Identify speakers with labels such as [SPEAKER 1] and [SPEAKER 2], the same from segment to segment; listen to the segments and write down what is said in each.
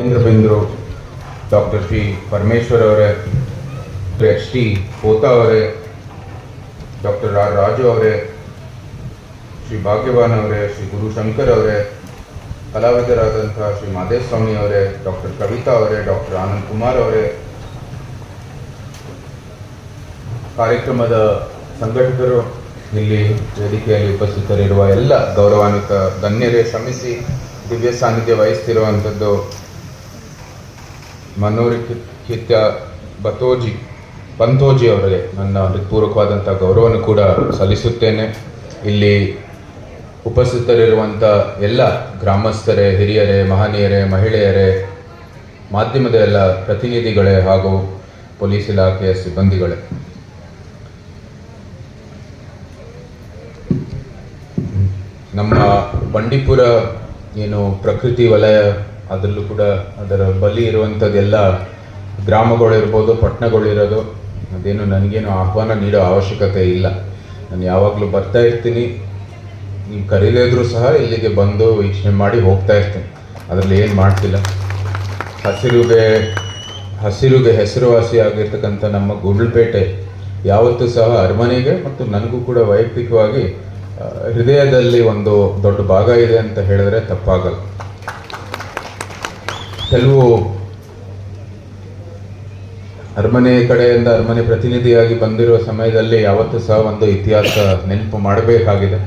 [SPEAKER 1] Raghavendra ಬಿಂದ್ರು, doctor Shri Parameshwar ಅವರೇ, H T ಪೋತಾ ಅವರೇ, doctor R Raju ಅವರೇ, ಶ್ರೀ ಭಾಗ್ಯವಾನ್ ಅವರೇ, ಶ್ರೀ ಗುರುಶಂಕರ್ ಅವರೇ, ಕಲಾವಿದರಾದಂತಹ ಶ್ರೀ ಮಾದೇವ ಸ್ವಾಮಿ ಅವರೇ, ಡಾಕ್ಟರ್ ಕವಿತಾ ಅವರೇ, ಡಾಕ್ಟರ್ ಆನಂದ್ ಕುಮಾರ್ ಅವರೇ, ಕಾರ್ಯಕ್ರಮದ ಸಂಘಟಕರು, ಇಲ್ಲಿ ವೇದಿಕೆಯಲ್ಲಿ ಉಪಸ್ಥಿತರಿರುವ ಎಲ್ಲ ಗೌರವಾನ್ವಿತ ಗಣ್ಯರೇ, ಶ್ರಮಿಸಿ ದಿವ್ಯ ಸಾನ್ನಿಧ್ಯ ವಹಿಸ್ತಿರುವಂಥದ್ದು ಮನೋರಿತ್ಯ ಪಂತೋಜಿ ಅವರಿಗೆ ನನ್ನ ಹೃತ್ಪೂರ್ವಕವಾದಂಥ ಗೌರವವನ್ನು ಕೂಡ ಸಲ್ಲಿಸುತ್ತೇನೆ. ಇಲ್ಲಿ ಉಪಸ್ಥಿತರಿರುವಂಥ ಎಲ್ಲ ಗ್ರಾಮಸ್ಥರೇ, ಹಿರಿಯರೇ, ಮಹನೀಯರೇ, ಮಹಿಳೆಯರೇ, ಮಾಧ್ಯಮದ ಎಲ್ಲ ಪ್ರತಿನಿಧಿಗಳೇ ಹಾಗೂ ಪೊಲೀಸ್ ಇಲಾಖೆಯ ಸಿಬ್ಬಂದಿಗಳೇ, ನಮ್ಮ ಬಂಡೀಪುರ ಏನು ಪ್ರಕೃತಿ ವಲಯ, ಅದರಲ್ಲೂ ಕೂಡ ಅದರ ಬಳಿ ಇರುವಂಥದ್ದೆಲ್ಲ ಗ್ರಾಮಗಳಿರ್ಬೋದು, ಪಟ್ಟಣಗಳಿರೋದು, ಅದೇನು ನನಗೇನು ಆಹ್ವಾನ ನೀಡೋ ಅವಶ್ಯಕತೆ ಇಲ್ಲ. ನಾನು ಯಾವಾಗಲೂ ಬರ್ತಾ ಇರ್ತೀನಿ, ನೀವು ಕರೀದಿದ್ರೂ ಸಹ ಇಲ್ಲಿಗೆ ಬಂದು ವೀಕ್ಷಣೆ ಮಾಡಿ ಹೋಗ್ತಾ ಇರ್ತೀನಿ. ಅದರಲ್ಲಿ ಏನು ಮಾಡ್ತಿಲ್ಲ. ಹಸಿರುಗೆ ಹೆಸರುವಾಸಿ ಆಗಿರ್ತಕ್ಕಂಥ ನಮ್ಮ ಗುಂಡ್ಲುಪೇಟೆ ಯಾವತ್ತೂ ಸಹ ಅರಮನೆಗೆ ಮತ್ತು ನನಗೂ ಕೂಡ ವೈಯಕ್ತಿಕವಾಗಿ ಹೃದಯದಲ್ಲಿ ಒಂದು ದೊಡ್ಡ ಭಾಗ ಇದೆ ಅಂತ ಹೇಳಿದ್ರೆ ತಪ್ಪಾಗಲ್ಲ. ಕೆಲವು ಅರಮನೆ ಕಡೆಯಿಂದ ಅರಮನೆ ಪ್ರತಿನಿಧಿಯಾಗಿ ಬಂದಿರುವ ಸಮಯದಲ್ಲಿ ಯಾವತ್ತೂ ಸಹ ಒಂದು ಇತಿಹಾಸ ನೆನಪು ಮಾಡಬೇಕಾಗಿದೆ.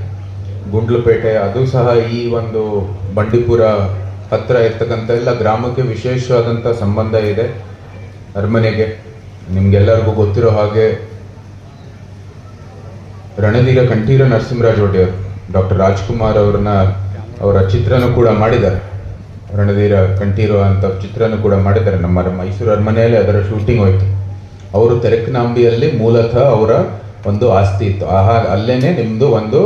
[SPEAKER 1] ಗುಂಡ್ಲುಪೇಟೆ ಅದು ಸಹ ಈ ಒಂದು ಬಂಡೀಪುರ ಹತ್ರ ಇರ್ತಕ್ಕಂಥ ಎಲ್ಲ ಗ್ರಾಮಕ್ಕೆ ವಿಶೇಷವಾದಂಥ ಸಂಬಂಧ ಇದೆ. ಅರಮನೆಗೆ ನಿಮ್ಗೆಲ್ಲರಿಗೂ ಗೊತ್ತಿರೋ ಹಾಗೆ ರಣಧೀರ ಕಂಠೀರ ನರಸಿಂಹರಾಜ ಒಡೆಯರ್, ಡಾಕ್ಟರ್ ರಾಜ್ಕುಮಾರ್ ಅವರ ಚಿತ್ರನೂ ಕೂಡ ಮಾಡಿದ್ದಾರೆ. ರಣಧೀರ ಕಂಠೀರ ಅಂತ ಚಿತ್ರನೂ ಕೂಡ ಮಾಡಿದ್ದಾರೆ. ನಮ್ಮ ಮೈಸೂರು ಅರಮನೆಯಲ್ಲಿ ಅದರ ಶೂಟಿಂಗ್ ಹೋಯ್ತು. ಅವರು ತೆರಕನಾಂಬಿಯಲ್ಲಿ ಮೂಲತಃ ಅವರ ಒಂದು ಆಸ್ತಿ ಇತ್ತು. ಅಲ್ಲೇನೆ ನಿಮ್ಮದು ಒಂದು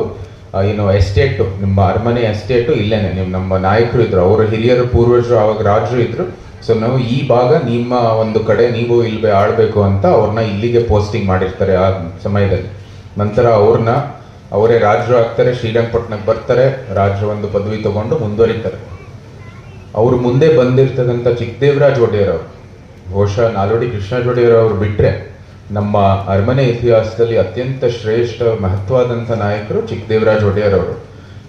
[SPEAKER 1] ಏನು ಎಸ್ಟೇಟು, ನಿಮ್ಮ ಅರಮನೆ ಎಸ್ಟೇಟು ಇಲ್ಲೇನೆ. ನಮ್ಮ ನಾಯಕರು ಇದ್ರು, ಅವರ ಹಿರಿಯರು ಪೂರ್ವಜರು ಆವಾಗ ರಾಜರು ಇದ್ರು. ಸೊ ನಾವು ಈ ಭಾಗ ನಿಮ್ಮ ಒಂದು ಕಡೆ ನೀವು ಇಲ್ಲಿ ಆಡಬೇಕು ಅಂತ ಅವ್ರನ್ನ ಇಲ್ಲಿಗೆ ಪೋಸ್ಟಿಂಗ್ ಮಾಡಿರ್ತಾರೆ ಆ ಸಮಯದಲ್ಲಿ. ನಂತರ ಅವರೇ ರಾಜರು ಆಗ್ತಾರೆ, ಶ್ರೀರಂಗಪಟ್ಟಣಕ್ಕೆ ಬರ್ತಾರೆ, ರಾಜರು ಒಂದು ಪದವಿ ತಗೊಂಡು ಮುಂದುವರಿತಾರೆ. ಅವರು ಮುಂದೆ ಬಂದಿರ್ತಕ್ಕಂಥ ಚಿಕ್ಕದೇವರಾಜ ಒಡೆಯರ್ ಅವರು, ಬಹುಶಃ ನಾಲ್ವಡಿ ಕೃಷ್ಣರಾಜ ಒಡೆಯರ್ ಅವರು ಬಿಟ್ಟರೆ ನಮ್ಮ ಅರಮನೆ ಇತಿಹಾಸದಲ್ಲಿ ಅತ್ಯಂತ ಶ್ರೇಷ್ಠ ಮಹತ್ವವಾದಂಥ ನಾಯಕರು ಚಿಕ್ಕದೇವರಾಜ ಒಡೆಯರ್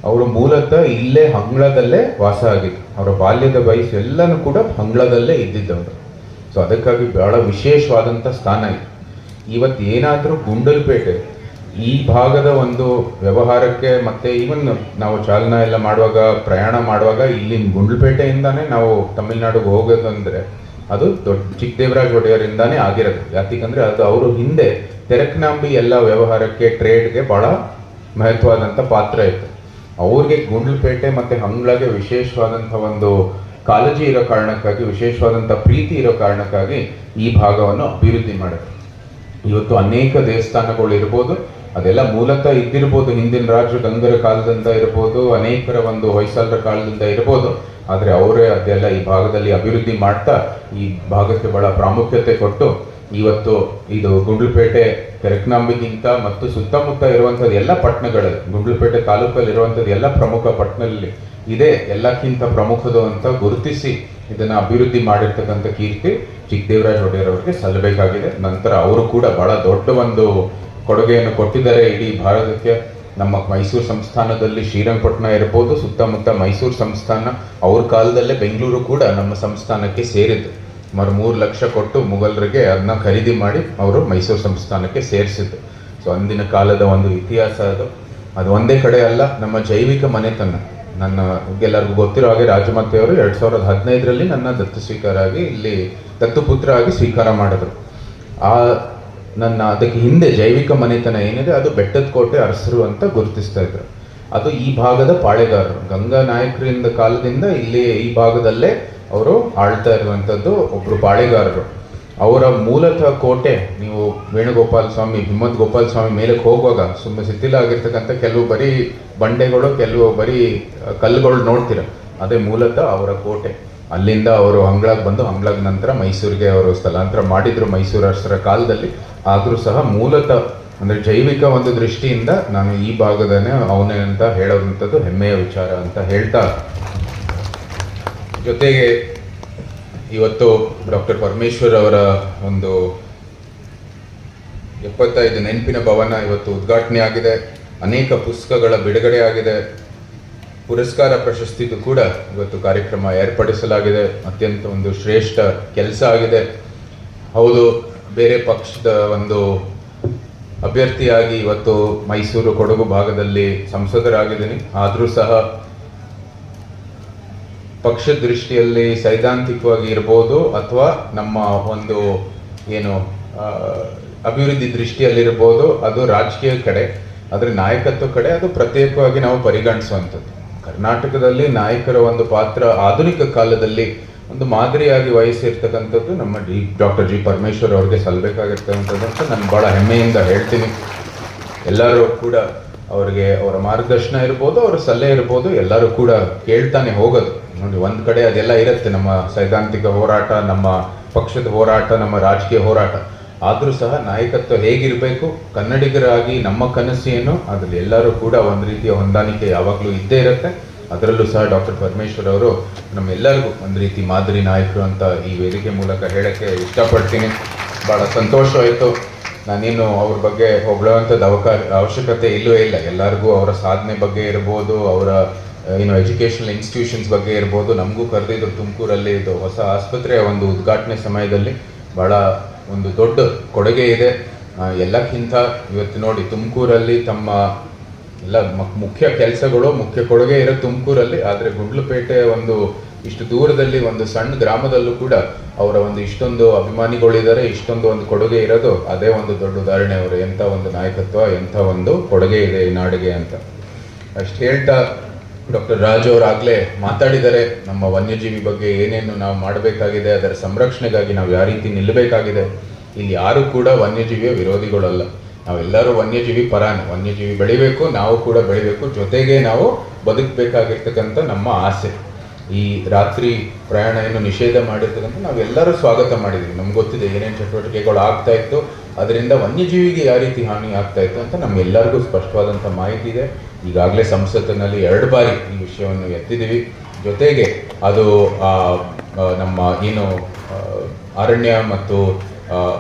[SPEAKER 1] ಅವರು ಮೂಲತಃ ಇಲ್ಲೇ ಹಂಗ್ಳದಲ್ಲೇ ವಾಸ ಆಗಿದ್ದು. ಅವರ ಬಾಲ್ಯದ ವಯಸ್ಸು ಎಲ್ಲನೂ ಕೂಡ ಹಂಗ್ಳದಲ್ಲೇ ಇದ್ದಿದ್ದವರು. ಸೊ ಅದಕ್ಕಾಗಿ ಬಹಳ ವಿಶೇಷವಾದಂಥ ಸ್ಥಾನ ಇದೆ. ಇವತ್ತು ಏನಾದರೂ ಗುಂಡಲುಪೇಟೆ ಈ ಭಾಗದ ಒಂದು ವ್ಯವಹಾರಕ್ಕೆ ಮತ್ತೆ ಈವನ್ ನಾವು ಚಾಲನಾ ಎಲ್ಲ ಮಾಡುವಾಗ, ಪ್ರಯಾಣ ಮಾಡುವಾಗ ಇಲ್ಲಿ ಗುಂಡ್ಲುಪೇಟೆಯಿಂದಾನೇ ನಾವು ತಮಿಳ್ನಾಡಿಗೆ ಹೋಗೋದಂದ್ರೆ ಅದು ದೊಡ್ಡ ಚಿಕ್ಕದೇವರಾಜ ಒಡೆಯರಿಂದಾನೇ ಆಗಿರೋದು. ಯಾಕಂದ್ರೆ ಅದು ಅವರು ಹಿಂದೆ ತೆರಕನಾಂಬಿ ಎಲ್ಲ ವ್ಯವಹಾರಕ್ಕೆ, ಟ್ರೇಡ್ಗೆ ಬಹಳ ಮಹತ್ವವಾದಂಥ ಪಾತ್ರ ಇತ್ತು. ಅವ್ರಿಗೆ ಗುಂಡ್ಲುಪೇಟೆ ಮತ್ತೆ ಹಂಗ್ಳಗೆ ವಿಶೇಷವಾದಂಥ ಒಂದು ಕಾಳಜಿ ಇರೋ ಕಾರಣಕ್ಕಾಗಿ, ವಿಶೇಷವಾದಂಥ ಪ್ರೀತಿ ಇರೋ ಕಾರಣಕ್ಕಾಗಿ ಈ ಭಾಗವನ್ನು ಅಭಿವೃದ್ಧಿ ಮಾಡಿದ್ರು. ಇವತ್ತು ಅನೇಕ ದೇವಸ್ಥಾನಗಳು ಇರ್ಬೋದು, ಅದೆಲ್ಲ ಮೂಲತಃ ಇದ್ದಿರ್ಬೋದು ಹಿಂದಿನ ರಾಜರು ಗಂಗರ ಕಾಲದಿಂದ ಇರ್ಬೋದು, ಅನೇಕರ ಒಂದು ಹೊಯ್ಸಳರ ಕಾಲದಿಂದ ಇರ್ಬೋದು. ಆದರೆ ಅವರೇ ಅದೆಲ್ಲ ಈ ಭಾಗದಲ್ಲಿ ಅಭಿವೃದ್ಧಿ ಮಾಡ್ತಾ ಈ ಭಾಗಕ್ಕೆ ಬಹಳ ಪ್ರಾಮುಖ್ಯತೆ ಕೊಟ್ಟು ಇವತ್ತು ಇದು ಗುಂಡ್ಲುಪೇಟೆ ತೆರಕನಾಂಬಿಗಿಂತ ಮತ್ತು ಸುತ್ತಮುತ್ತ ಇರುವಂಥದ್ದು ಎಲ್ಲ ಪಟ್ಟಣಗಳಲ್ಲಿ, ಗುಂಡ್ಲುಪೇಟೆ ತಾಲೂಕಲ್ಲಿ ಇರುವಂಥದ್ದು ಎಲ್ಲ ಪ್ರಮುಖ ಪಟ್ಟಣದಲ್ಲಿ ಇದೇ ಎಲ್ಲಕ್ಕಿಂತ ಪ್ರಮುಖದು ಅಂತ ಗುರುತಿಸಿ ಇದನ್ನ ಅಭಿವೃದ್ಧಿ ಮಾಡಿರ್ತಕ್ಕಂಥ ಕೀರ್ತಿ ಚಿಕ್ಕದೇವರಾಜ ಒಡೆಯರ್ ಅವರಿಗೆ ಸಲ್ಲಬೇಕಾಗಿದೆ. ನಂತರ ಅವರು ಕೂಡ ಬಹಳ ದೊಡ್ಡ ಒಂದು ಕೊಡುಗೆಯನ್ನು ಕೊಟ್ಟಿದ್ದಾರೆ ಇಡೀ ಭಾರತಕ್ಕೆ. ನಮ್ಮ ಮೈಸೂರು ಸಂಸ್ಥಾನದಲ್ಲಿ ಶ್ರೀರಂಗಪಟ್ಟಣ ಇರ್ಬೋದು, ಸುತ್ತಮುತ್ತ ಮೈಸೂರು ಸಂಸ್ಥಾನ, ಅವ್ರ ಕಾಲದಲ್ಲೇ ಬೆಂಗಳೂರು ಕೂಡ ನಮ್ಮ ಸಂಸ್ಥಾನಕ್ಕೆ ಸೇರಿದ್ದು. ಸುಮಾರು 3 ಲಕ್ಷ ಕೊಟ್ಟು ಮುಘಲರಿಗೆ ಅದನ್ನ ಖರೀದಿ ಮಾಡಿ ಅವರು ಮೈಸೂರು ಸಂಸ್ಥಾನಕ್ಕೆ ಸೇರಿಸಿದ್ದು. ಸೊ ಅಂದಿನ ಕಾಲದ ಒಂದು ಇತಿಹಾಸ ಅದು ಒಂದೇ ಕಡೆ ಅಲ್ಲ. ನಮ್ಮ ಜೈವಿಕ ಮನೆತನ, ಎಲ್ಲರಿಗೂ ಗೊತ್ತಿರೋ ಹಾಗೆ ರಾಜಮಾತೆಯವರು 2015ರಲ್ಲಿ ನನ್ನ ದತ್ತು ಸ್ವೀಕಾರ ಆಗಿ ಇಲ್ಲಿ ದತ್ತುಪುತ್ರ ಆಗಿ ಸ್ವೀಕಾರ ಮಾಡಿದ್ರು. ಅದಕ್ಕೆ ಹಿಂದೆ ಜೈವಿಕ ಮನೆತನ ಏನಿದೆ ಅದು ಬೆಟ್ಟದ ಕೋಟೆ ಅರಸರು ಅಂತ ಗುರುತಿಸ್ತಾ ಇದ್ರು. ಅದು ಈ ಭಾಗದ ಪಾಳೆಗಾರರು, ಗಂಗಾ ನಾಯಕರಿಂದ ಕಾಲದಿಂದ ಇಲ್ಲಿ ಈ ಭಾಗದಲ್ಲೇ ಅವರು ಆಳ್ತಾ ಇರುವಂಥದ್ದು ಒಬ್ರು ಪಾಳೆಗಾರರು. ಅವರ ಮೂಲತಃ ಕೋಟೆ, ನೀವು ವೇಣುಗೋಪಾಲ ಸ್ವಾಮಿ, ಹಿಮ್ಮತ್ ಗೋಪಾಲ ಸ್ವಾಮಿ ಮೇಲಕ್ಕೆ ಹೋಗುವಾಗ ಸುಮ್ಮನೆ ಶಿಥಿಲ ಆಗಿರ್ತಕ್ಕಂಥ ಕೆಲವು ಬರೀ ಬಂಡೆಗಳು, ಕೆಲವು ಬರೀ ಕಲ್ಲುಗಳು ನೋಡ್ತೀರ, ಅದೇ ಮೂಲತಃ ಅವರ ಕೋಟೆ. ಅಲ್ಲಿಂದ ಅವರು ಹಂಗ್ಳಾಗ್ ಬಂದು, ಹಂಗ್ಳಾಗ್ ನಂತರ ಮೈಸೂರಿಗೆ ಅವರು ಸ್ಥಳಾಂತರ ಮಾಡಿದ್ರು ಮೈಸೂರು ಅರಸರ ಕಾಲದಲ್ಲಿ. ಆದರೂ ಸಹ ಮೂಲತಃ ಅಂದರೆ ಜೈವಿಕ ಒಂದು ದೃಷ್ಟಿಯಿಂದ ನಾನು ಈ ಭಾಗದನೇ ಅವನೇ ಅಂತ ಹೇಳೋವಂಥದ್ದು ಹೆಮ್ಮೆಯ ವಿಚಾರ ಅಂತ ಹೇಳ್ತಾ, ಜೊತೆಗೆ ಇವತ್ತು ಡಾಕ್ಟರ್ ಪರಮೇಶ್ವರ್ ಅವರ ಒಂದು 75 ನೆನಪಿನ ಭವನ ಇವತ್ತು ಉದ್ಘಾಟನೆ ಆಗಿದೆ. ಅನೇಕ ಪುಸ್ತಕಗಳ ಬಿಡುಗಡೆ ಆಗಿದೆ. ಪುರಸ್ಕಾರ ಪ್ರಶಸ್ತಿದು ಕೂಡ ಇವತ್ತು ಕಾರ್ಯಕ್ರಮ ಏರ್ಪಡಿಸಲಾಗಿದೆ. ಅತ್ಯಂತ ಒಂದು ಶ್ರೇಷ್ಠ ಕೆಲಸ ಆಗಿದೆ. ಹೌದು, ಬೇರೆ ಪಕ್ಷದ ಒಂದು ಅಭ್ಯರ್ಥಿಯಾಗಿ ಇವತ್ತು ಮೈಸೂರು ಕೊಡಗು ಭಾಗದಲ್ಲಿ ಸಂಸದರಾಗಿದ್ದೀನಿ. ಆದರೂ ಸಹ ಪಕ್ಷದ ದೃಷ್ಟಿಯಲ್ಲಿ ಸೈದ್ಧಾಂತಿಕವಾಗಿ ಇರ್ಬೋದು ಅಥವಾ ನಮ್ಮ ಒಂದು ಏನು ಅಭಿವೃದ್ಧಿ ದೃಷ್ಟಿಯಲ್ಲಿರ್ಬೋದು, ಅದು ರಾಜಕೀಯ ಕಡೆ, ಆದರೆ ನಾಯಕತ್ವ ಕಡೆ ಅದು ಪ್ರತ್ಯೇಕವಾಗಿ ನಾವು ಪರಿಗಣಿಸುವಂಥದ್ದು. ಕರ್ನಾಟಕದಲ್ಲಿ ನಾಯಕರ ಒಂದು ಪಾತ್ರ ಆಧುನಿಕ ಕಾಲದಲ್ಲಿ ಒಂದು ಮಾದರಿಯಾಗಿ ವಹಿಸಿರ್ತಕ್ಕಂಥದ್ದು ನಮ್ಮ ಡಾಕ್ಟರ್ ಜಿ ಪರಮೇಶ್ವರ್ ಅವ್ರಿಗೆ ಸಲ್ಲಬೇಕಾಗಿರ್ತಕ್ಕಂಥದ್ದು ಅಂತ ನಾನು ಭಾಳ ಹೆಮ್ಮೆಯಿಂದ ಹೇಳ್ತೀನಿ. ಎಲ್ಲರೂ ಕೂಡ ಅವರಿಗೆ ಅವರ ಮಾರ್ಗದರ್ಶನ ಇರ್ಬೋದು, ಅವರ ಸಲಹೆ ಇರ್ಬೋದು, ಎಲ್ಲರೂ ಕೂಡ ಕೇಳ್ತಾನೆ ಹೋಗೋದು. ನೋಡಿ, ಒಂದು ಕಡೆ ಅದೆಲ್ಲ ಇರುತ್ತೆ, ನಮ್ಮ ಸೈದ್ಧಾಂತಿಕ ಹೋರಾಟ, ನಮ್ಮ ಪಕ್ಷದ ಹೋರಾಟ, ನಮ್ಮ ರಾಜಕೀಯ ಹೋರಾಟ. ಆದರೂ ಸಹ ನಾಯಕತ್ವ ಹೇಗಿರಬೇಕು, ಕನ್ನಡಿಗರಾಗಿ ನಮ್ಮ ಕನಸು ಏನು, ಅದರಲ್ಲಿ ಎಲ್ಲರೂ ಕೂಡ ಒಂದು ರೀತಿಯ ಹೊಂದಾಣಿಕೆ ಯಾವಾಗಲೂ ಇದ್ದೇ ಇರುತ್ತೆ. ಅದರಲ್ಲೂ ಸಹ ಡಾಕ್ಟರ್ ಪರಮೇಶ್ವರ್ ಅವರು ನಮ್ಮೆಲ್ಲರಿಗೂ ಒಂದು ರೀತಿ ಮಾದರಿ ನಾಯಕರು ಅಂತ ಈ ವೇದಿಕೆ ಮೂಲಕ ಹೇಳೋಕ್ಕೆ ಇಷ್ಟಪಡ್ತೀನಿ. ಭಾಳ ಸಂತೋಷವಾಯಿತು. ನಾನೇನು ಅವ್ರ ಬಗ್ಗೆ ಹೊಗಳುವಂಥದ್ದು ಅವಶ್ಯಕತೆ ಇಲ್ಲವೇ ಇಲ್ಲ. ಎಲ್ಲರಿಗೂ ಅವರ ಸಾಧನೆ ಬಗ್ಗೆ ಇರ್ಬೋದು, ಅವರ ಏನು ಎಜುಕೇಷನಲ್ ಇನ್ಸ್ಟಿಟ್ಯೂಷನ್ಸ್ ಬಗ್ಗೆ ಇರ್ಬೋದು. ನಮಗೂ ಕರೆದಿದ್ದು ತುಮಕೂರಲ್ಲಿ ಇದು ಹೊಸ ಆಸ್ಪತ್ರೆಯ ಒಂದು ಉದ್ಘಾಟನೆ ಸಮಯದಲ್ಲಿ ಭಾಳ ಒಂದು ದೊಡ್ಡ ಕೊಡುಗೆ ಇದೆ. ಎಲ್ಲಕ್ಕಿಂತ ಇವತ್ತು ನೋಡಿ, ತುಮಕೂರಲ್ಲಿ ತಮ್ಮ ಎಲ್ಲ ಮುಖ್ಯ ಕೆಲಸಗಳು, ಮುಖ್ಯ ಕೊಡುಗೆ ಇರೋ ತುಮಕೂರಲ್ಲಿ. ಆದರೆ ಗುಂಡ್ಲುಪೇಟೆ ಒಂದು ಇಷ್ಟು ದೂರದಲ್ಲಿ ಒಂದು ಸಣ್ಣ ಗ್ರಾಮದಲ್ಲೂ ಕೂಡ ಅವರ ಒಂದು ಇಷ್ಟೊಂದು ಅಭಿಮಾನಿಗಳಿದ್ದಾರೆ, ಇಷ್ಟೊಂದು ಒಂದು ಕೊಡುಗೆ ಇರೋದು ಅದೇ ಒಂದು ದೊಡ್ಡ ಉದಾಹರಣೆ. ಅವರು ಎಂಥ ಒಂದು ನಾಯಕತ್ವ, ಎಂಥ ಒಂದು ಕೊಡುಗೆ ಇದೆ ಈ ನಾಡಿಗೆ ಅಂತ ಅಷ್ಟು ಹೇಳ್ತಾ, ಡಾಕ್ಟರ್ ರಾಜ್ ಅವರಾಗಲೇ ಮಾತಾಡಿದ್ದಾರೆ ನಮ್ಮ ವನ್ಯಜೀವಿ ಬಗ್ಗೆ ಏನೇನು ನಾವು ಮಾಡಬೇಕಾಗಿದೆ, ಅದರ ಸಂರಕ್ಷಣೆಗಾಗಿ ನಾವು ಯಾವ ರೀತಿ ನಿಲ್ಲಬೇಕಾಗಿದೆ. ಇಲ್ಲಿ ಯಾರು ಕೂಡ ವನ್ಯಜೀವಿಯ ವಿರೋಧಿಗಳಲ್ಲ. ನಾವೆಲ್ಲರೂ ವನ್ಯಜೀವಿ ಪರಾನೆ. ವನ್ಯಜೀವಿ ಬೆಳಿಬೇಕು, ನಾವು ಕೂಡ ಬೆಳಿಬೇಕು, ಜೊತೆಗೆ ನಾವು ಬದುಕಬೇಕಾಗಿರ್ತಕ್ಕಂಥ ನಮ್ಮ ಆಸೆ. ಈ ರಾತ್ರಿ ಪ್ರಯಾಣ ಏನು ನಿಷೇಧ ಮಾಡಿರ್ತಕ್ಕಂಥ ನಾವೆಲ್ಲರೂ ಸ್ವಾಗತ ಮಾಡಿದ್ದೀವಿ. ನಮ್ಗೆ ಗೊತ್ತಿದೆ ಏನೇನು ಚಟುವಟಿಕೆಗಳು ಆಗ್ತಾ ಇತ್ತು, ಅದರಿಂದ ವನ್ಯಜೀವಿಗೆ ಯಾವ ರೀತಿ ಹಾನಿ ಆಗ್ತಾ ಇತ್ತು ಅಂತ ನಮ್ಮೆಲ್ಲರಿಗೂ ಸ್ಪಷ್ಟವಾದಂಥ ಮಾಹಿತಿ ಇದೆ. ಈಗಾಗಲೇ ಸಂಸತ್ತಿನಲ್ಲಿ 2 ಬಾರಿ ಈ ವಿಷಯವನ್ನು ಎತ್ತಿದ್ದೀವಿ. ಜೊತೆಗೆ ಅದು ನಮ್ಮ ಏನು ಅರಣ್ಯ ಮತ್ತು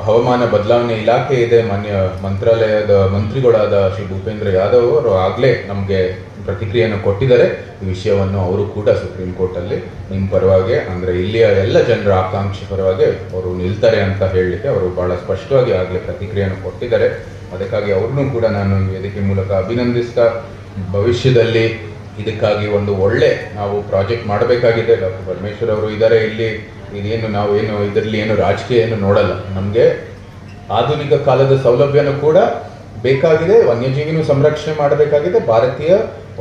[SPEAKER 1] ಹವಾಮಾನ ಬದಲಾವಣೆ ಇಲಾಖೆ ಇದೆ, ಮಾನ್ಯ ಮಂತ್ರಾಲಯದ ಮಂತ್ರಿಗಳಾದ ಶ್ರೀ ಭೂಪೇಂದ್ರ ಯಾದವ್ ಅವರು ಆಗಲೇ ನಮಗೆ ಪ್ರತಿಕ್ರಿಯೆಯನ್ನು ಕೊಟ್ಟಿದ್ದಾರೆ. ಈ ವಿಷಯವನ್ನು ಅವರು ಕೂಡ ಸುಪ್ರೀಂ ಕೋರ್ಟಲ್ಲಿ ನಿಮ್ಮ ಪರವಾಗಿ, ಅಂದರೆ ಇಲ್ಲಿಯ ಎಲ್ಲ ಜನರ ಆಕಾಂಕ್ಷೆ ಪರವಾಗಿ ಅವರು ನಿಲ್ತಾರೆ ಅಂತ ಹೇಳಲಿಕ್ಕೆ ಅವರು ಭಾಳ ಸ್ಪಷ್ಟವಾಗಿ ಆಗಲೇ ಪ್ರತಿಕ್ರಿಯೆಯನ್ನು ಕೊಟ್ಟಿದ್ದಾರೆ. ಅದಕ್ಕಾಗಿ ಅವ್ರನ್ನೂ ಕೂಡ ನಾನು ಈ ವೇದಿಕೆ ಮೂಲಕ ಅಭಿನಂದಿಸ್ತಾ, ಭವಿಷ್ಯದಲ್ಲಿ ಇದಕ್ಕಾಗಿ ಒಂದು ಒಳ್ಳೆ ನಾವು ಪ್ರಾಜೆಕ್ಟ್ ಮಾಡಬೇಕಾಗಿದೆ. ಡಾಕ್ಟರ್ ಪರಮೇಶ್ವರ್ ಅವರು ಇದ್ದಾರೆ ಇಲ್ಲಿ. ಇದೇನು ನಾವೇನು ಇದರಲ್ಲಿ ಏನು ರಾಜಕೀಯ ಏನು ನೋಡಲ್ಲ. ನಮಗೆ ಆಧುನಿಕ ಕಾಲದ ಸೌಲಭ್ಯನೂ ಕೂಡ ಬೇಕಾಗಿದೆ, ವನ್ಯಜೀವಿನೂ ಸಂರಕ್ಷಣೆ ಮಾಡಬೇಕಾಗಿದೆ, ಭಾರತೀಯ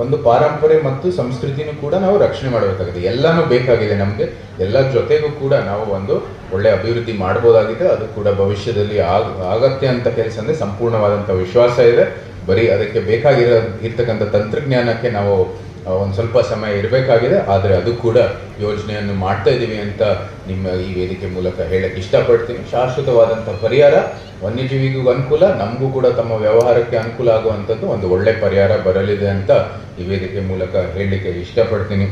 [SPEAKER 1] ಒಂದು ಪಾರಂಪರೆ ಮತ್ತು ಸಂಸ್ಕೃತಿನೂ ಕೂಡ ನಾವು ರಕ್ಷಣೆ ಮಾಡಬೇಕಾಗಿದೆ. ಎಲ್ಲನೂ ಬೇಕಾಗಿದೆ ನಮಗೆ. ಎಲ್ಲ ಜೊತೆಗೂ ಕೂಡ ನಾವು ಒಂದು ಒಳ್ಳೆ ಅಭಿವೃದ್ಧಿ ಮಾಡ್ಬೋದಾಗಿದೆ. ಅದು ಕೂಡ ಭವಿಷ್ಯದಲ್ಲಿ ಆಗತ್ತೆ ಅಂತ ಕೆಲಸ ಅಂದರೆ ಸಂಪೂರ್ಣವಾದಂಥ ವಿಶ್ವಾಸ ಇದೆ. ಬರೀ ಅದಕ್ಕೆ ಇರ್ತಕ್ಕಂಥ ತಂತ್ರಜ್ಞಾನಕ್ಕೆ ನಾವು ಒಂದು ಸ್ವಲ್ಪ ಸಮಯ ಇರಬೇಕಾಗಿದೆ. ಆದರೆ ಅದು ಕೂಡ ಯೋಜನೆಯನ್ನು ಮಾಡ್ತಾ ಇದ್ದೀವಿ ಅಂತ ನಿಮ್ಮ ಈ ವೇದಿಕೆ ಮೂಲಕ ಹೇಳಕ್ಕೆ ಇಷ್ಟಪಡ್ತೀನಿ. ಶಾಶ್ವತವಾದಂಥ ಪರಿಹಾರ, ವನ್ಯಜೀವಿಗೂ ಅನುಕೂಲ, ನಮಗೂ ಕೂಡ ತಮ್ಮ ವ್ಯವಹಾರಕ್ಕೆ ಅನುಕೂಲ ಆಗುವಂಥದ್ದು ಒಂದು ಒಳ್ಳೆ ಪರಿಹಾರ ಬರಲಿದೆ ಅಂತ ಈ ವೇದಿಕೆ ಮೂಲಕ ಹೇಳಲಿಕ್ಕೆ ಇಷ್ಟಪಡ್ತೀನಿ.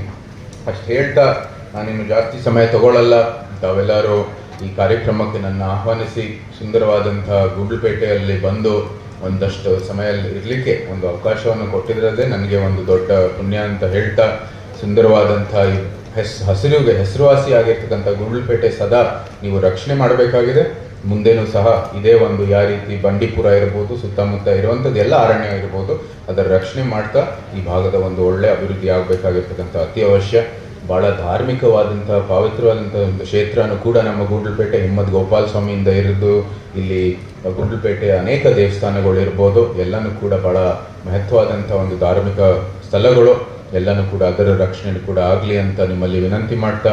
[SPEAKER 1] ಅಷ್ಟು ಹೇಳ್ತಾ ನಾನಿನ್ನು ಜಾಸ್ತಿ ಸಮಯ ತಗೊಳ್ಳಲ್ಲ. ತಾವೆಲ್ಲರೂ ಈ ಕಾರ್ಯಕ್ರಮಕ್ಕೆ ನನ್ನ ಆಹ್ವಾನಿಸಿ ಸುಂದರವಾದಂಥ ಗುಂಡ್ಲುಪೇಟೆಯಲ್ಲಿ ಬಂದು ಒಂದಷ್ಟು ಸಮಯ ಇರಲಿಕ್ಕೆ ಒಂದು ಅವಕಾಶವನ್ನು ಕೊಟ್ಟಿದ್ರಲ್ಲೇ ನನಗೆ ಒಂದು ದೊಡ್ಡ ಪುಣ್ಯ ಅಂತ ಹೇಳ್ತಾ, ಸುಂದರವಾದಂಥ ಹಸಿರುಗೆ ಹೆಸರುವಾಸಿ ಆಗಿರ್ತಕ್ಕಂಥ ಗುಂಡ್ಲುಪೇಟೆ ಸದಾ ನೀವು ರಕ್ಷಣೆ ಮಾಡಬೇಕಾಗಿದೆ. ಮುಂದೇನೂ ಸಹ ಇದೇ ಒಂದು ಯಾವ ರೀತಿ ಬಂಡೀಪುರ ಇರ್ಬೋದು, ಸುತ್ತಮುತ್ತ ಇರುವಂಥದ್ದು ಎಲ್ಲ ಅರಣ್ಯ ಇರ್ಬೋದು, ಅದರ ರಕ್ಷಣೆ ಮಾಡ್ತಾ ಈ ಭಾಗದ ಒಂದು ಒಳ್ಳೆ ಅಭಿವೃದ್ಧಿ ಆಗಬೇಕಾಗಿರ್ತಕ್ಕಂಥ ಅತಿ ಅವಶ್ಯ. ಭಾಳ ಧಾರ್ಮಿಕವಾದಂಥ ಪವಿತ್ರವಾದಂಥ ಒಂದು ಕ್ಷೇತ್ರನೂ ಕೂಡ ನಮ್ಮ ಗುಂಡ್ಲುಪೇಟೆ ಹಿಮ್ಮತ್ ಗೋಪಾಲ ಸ್ವಾಮಿಯಿಂದ ಇರೋದು. ಇಲ್ಲಿ ಗುಂಡ್ಲುಪೇಟೆಯ ಅನೇಕ ದೇವಸ್ಥಾನಗಳು ಇರ್ಬೋದು, ಎಲ್ಲನೂ ಕೂಡ ಭಾಳ ಮಹತ್ವವಾದಂಥ ಒಂದು ಧಾರ್ಮಿಕ ಸ್ಥಳಗಳು. ಎಲ್ಲನೂ ಕೂಡ ಅದರ ರಕ್ಷಣೆ ಕೂಡ ಆಗಲಿ ಅಂತ ನಿಮ್ಮಲ್ಲಿ ವಿನಂತಿ ಮಾಡ್ತಾ,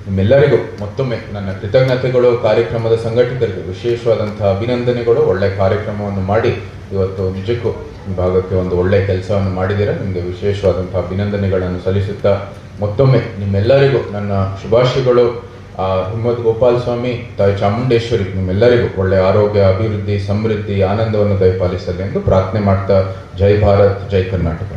[SPEAKER 1] ನಿಮ್ಮೆಲ್ಲರಿಗೂ ಮತ್ತೊಮ್ಮೆ ನನ್ನ ಕೃತಜ್ಞತೆಗಳು. ಕಾರ್ಯಕ್ರಮದ ಸಂಘಟಕರಿಗೆ ವಿಶೇಷವಾದಂಥ ಅಭಿನಂದನೆಗಳು. ಒಳ್ಳೆ ಕಾರ್ಯಕ್ರಮವನ್ನು ಮಾಡಿ ಇವತ್ತು ನಿಜಕ್ಕೂ ಈ ಭಾಗಕ್ಕೆ ಒಂದು ಒಳ್ಳೆ ಕೆಲಸವನ್ನು ಮಾಡಿದ್ದೀರಾ. ನಿಮಗೆ ವಿಶೇಷವಾದಂಥ ಅಭಿನಂದನೆಗಳನ್ನು ಸಲ್ಲಿಸುತ್ತಾ ಮತ್ತೊಮ್ಮೆ ನಿಮ್ಮೆಲ್ಲರಿಗೂ ನನ್ನ ಶುಭಾಶಯಗಳು. ಹಿಮ್ಮತ್ ಗೋಪಾಲ ಸ್ವಾಮಿ, ತಾಯಿ ಚಾಮುಂಡೇಶ್ವರಿ ನಿಮ್ಮೆಲ್ಲರಿಗೂ ಒಳ್ಳೆ ಆರೋಗ್ಯ, ಅಭಿವೃದ್ಧಿ, ಸಮೃದ್ಧಿ, ಆನಂದವನ್ನು ದಯಪಾಲಿಸಲಿ ಎಂದು ಪ್ರಾರ್ಥನೆ ಮಾಡ್ತಾ, ಜೈ ಭಾರತ್, ಜೈ ಕರ್ನಾಟಕ.